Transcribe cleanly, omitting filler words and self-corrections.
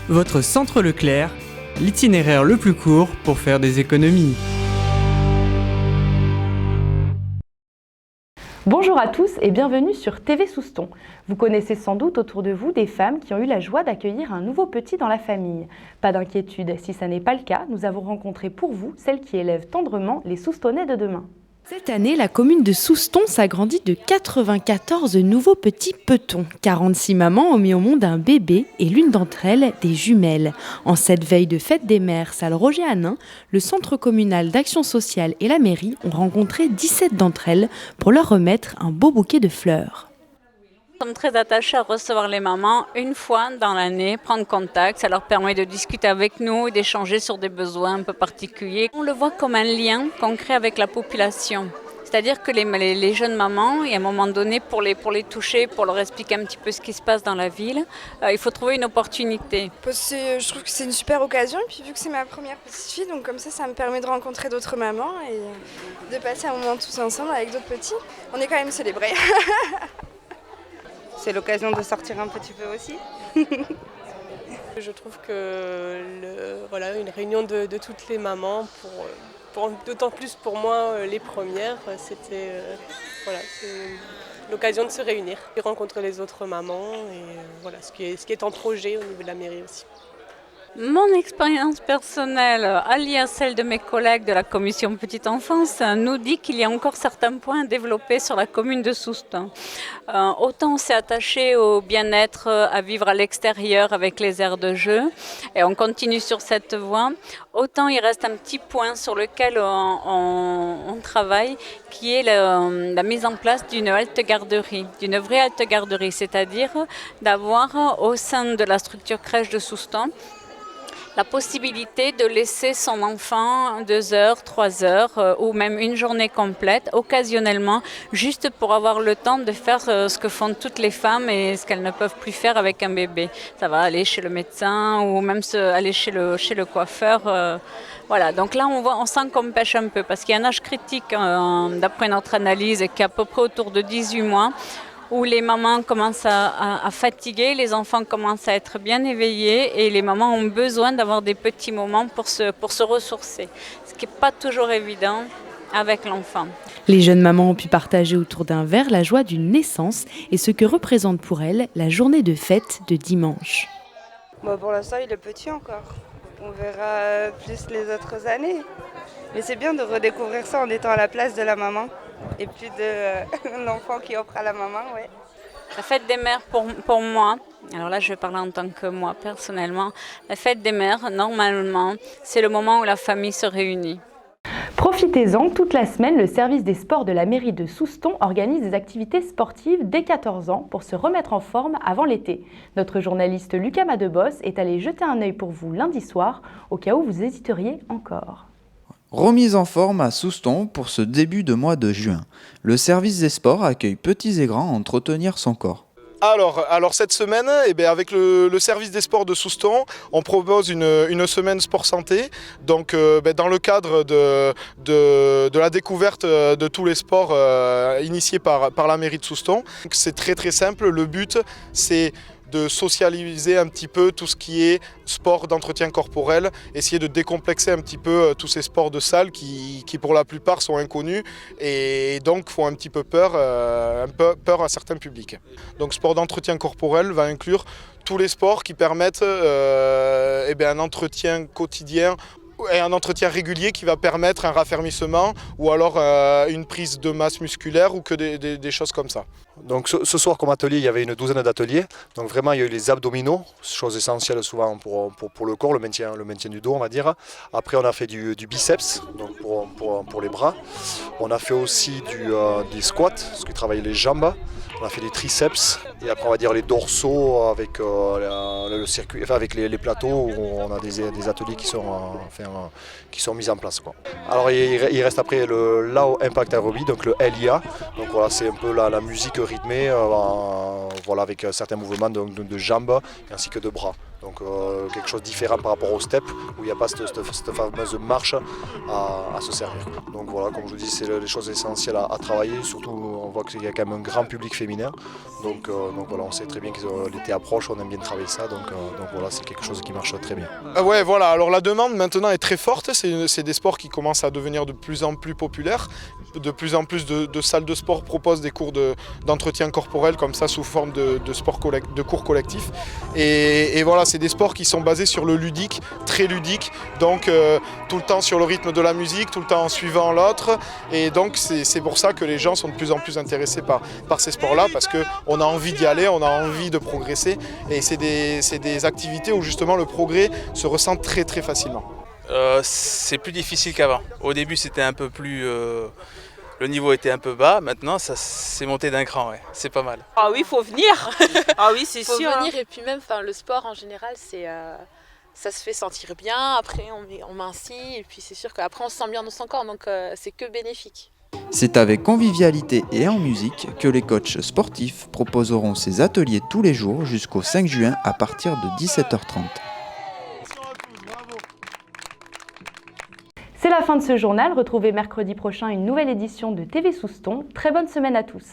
Votre centre Leclerc, l'itinéraire le plus court pour faire des économies. Bonjour à tous et bienvenue sur TV Souston. Vous connaissez sans doute autour de vous des femmes qui ont eu la joie d'accueillir un nouveau petit dans la famille. Pas d'inquiétude, si ça n'est pas le cas, nous avons rencontré pour vous celles qui élèvent tendrement les Soustonnais de demain. Cette année, la commune de Souston s'agrandit de 94 nouveaux petits petons. 46 mamans ont mis au monde un bébé et l'une d'entre elles, des jumelles. En cette veille de fête des mères, salle Roger Hanin, le centre communal d'action sociale et la mairie ont rencontré 17 d'entre elles pour leur remettre un beau bouquet de fleurs. Nous sommes très attachés à recevoir les mamans une fois dans l'année, prendre contact. Ça leur permet de discuter avec nous et d'échanger sur des besoins un peu particuliers. On le voit comme un lien qu'on crée avec la population. C'est-à-dire que les jeunes mamans, et à un moment donné, pour les toucher, pour leur expliquer un petit peu ce qui se passe dans la ville, il faut trouver une opportunité. Je trouve que c'est une super occasion, et puis vu que c'est ma première petite fille, donc comme ça me permet de rencontrer d'autres mamans et de passer un moment tous ensemble avec d'autres petits. On est quand même célébrés. C'est l'occasion de sortir un petit peu aussi. Je trouve que une réunion de toutes les mamans, d'autant plus pour moi les premières, c'est l'occasion de se réunir et rencontrer les autres mamans et ce qui est en projet au niveau de la mairie aussi. Mon expérience personnelle, alliée à celle de mes collègues de la commission petite enfance, nous dit qu'il y a encore certains points à développer sur la commune de Souston. Autant on s'est attaché au bien-être, à vivre à l'extérieur avec les aires de jeu, et on continue sur cette voie, autant il reste un petit point sur lequel on travaille, qui est la mise en place d'une halte-garderie, d'une vraie halte-garderie, c'est-à-dire d'avoir au sein de la structure crèche de Souston la possibilité de laisser son enfant 2 heures, 3 heures ou même une journée complète, occasionnellement, juste pour avoir le temps de faire ce que font toutes les femmes et ce qu'elles ne peuvent plus faire avec un bébé. Ça va aller chez le médecin ou même aller chez le coiffeur. Voilà, donc là on sent qu'on pêche un peu parce qu'il y a un âge critique, d'après notre analyse, qui est à peu près autour de 18 mois. Où les mamans commencent à fatiguer, les enfants commencent à être bien éveillés et les mamans ont besoin d'avoir des petits moments pour se ressourcer, ce qui n'est pas toujours évident avec l'enfant. Les jeunes mamans ont pu partager autour d'un verre la joie d'une naissance et ce que représente pour elles la journée de fête de dimanche. Pour l'instant, il est petit encore. On verra plus les autres années. Mais c'est bien de redécouvrir ça en étant à la place de la maman. Et plus de l'enfant qui offre à la maman, ouais. La fête des mères pour moi, alors là je vais parler en tant que moi personnellement, la fête des mères, normalement, c'est le moment où la famille se réunit. Profitez-en, toute la semaine, le service des sports de la mairie de Souston organise des activités sportives dès 14 ans pour se remettre en forme avant l'été. Notre journaliste Lucas Madebos est allé jeter un œil pour vous lundi soir, au cas où vous hésiteriez encore. Remise en forme à Souston pour ce début de mois de juin. Le service des sports accueille petits et grands à entretenir son corps. Alors cette semaine, avec le service des sports de Souston, on propose une semaine sport santé. Donc dans le cadre de la découverte de tous les sports initiés par la mairie de Souston. C'est très très simple, le but c'est de socialiser un petit peu tout ce qui est sport d'entretien corporel, essayer de décomplexer un petit peu tous ces sports de salle qui pour la plupart sont inconnus et donc font un petit peu peur à certains publics. Donc sport d'entretien corporel va inclure tous les sports qui permettent un entretien quotidien et un entretien régulier qui va permettre un raffermissement ou alors une prise de masse musculaire ou que des choses comme ça. Donc ce soir comme atelier, il y avait une douzaine d'ateliers. Donc vraiment il y a eu les abdominaux, chose essentielle souvent pour le corps, le maintien du dos on va dire. Après on a fait du biceps, donc pour les bras. On a fait aussi des squats, ce qui travaille les jambes. On a fait des triceps et après on va dire les dorsaux avec le circuit, enfin avec les plateaux où on a des ateliers qui sont mis en place, quoi. Alors il reste après le Lao Impact Aerobie, donc le LIA. Donc voilà, c'est un peu la musique rythmée, avec certains mouvements de jambes ainsi que de bras. Donc quelque chose de différent par rapport au step, où il n'y a pas cette fameuse marche à se servir. Donc voilà, comme je vous dis, c'est les choses essentielles à travailler, surtout on voit qu'il y a quand même un grand public féminin. Donc voilà, on sait très bien que l'été approche, on aime bien travailler ça, donc voilà, c'est quelque chose qui marche très bien. Ouais, voilà, alors la demande maintenant est très forte, c'est des sports qui commencent à devenir de plus en plus populaires. De plus en plus de salles de sport proposent des cours d'entretien corporel comme ça sous forme de cours collectifs. Et voilà, c'est des sports qui sont basés sur le ludique, très ludique, donc tout le temps sur le rythme de la musique, tout le temps en suivant l'autre. Et donc c'est pour ça que les gens sont de plus en plus intéressés par ces sports-là, parce qu'on a envie d'y aller, on a envie de progresser. Et c'est des activités où justement le progrès se ressent très très facilement. C'est plus difficile qu'avant. Au début c'était un peu plus... le niveau était un peu bas, maintenant ça s'est monté d'un cran, ouais. C'est pas mal. Ah oui, il faut venir. Ah oui, c'est sûr. Il faut venir et puis même le sport en général, ça se fait sentir bien, après on mincit et puis c'est sûr qu'après on se sent bien dans son corps, donc c'est que bénéfique. C'est avec convivialité et en musique que les coachs sportifs proposeront ces ateliers tous les jours jusqu'au 5 juin à partir de 17h30. C'est la fin de ce journal. Retrouvez mercredi prochain une nouvelle édition de TV Souston. Très bonne semaine à tous.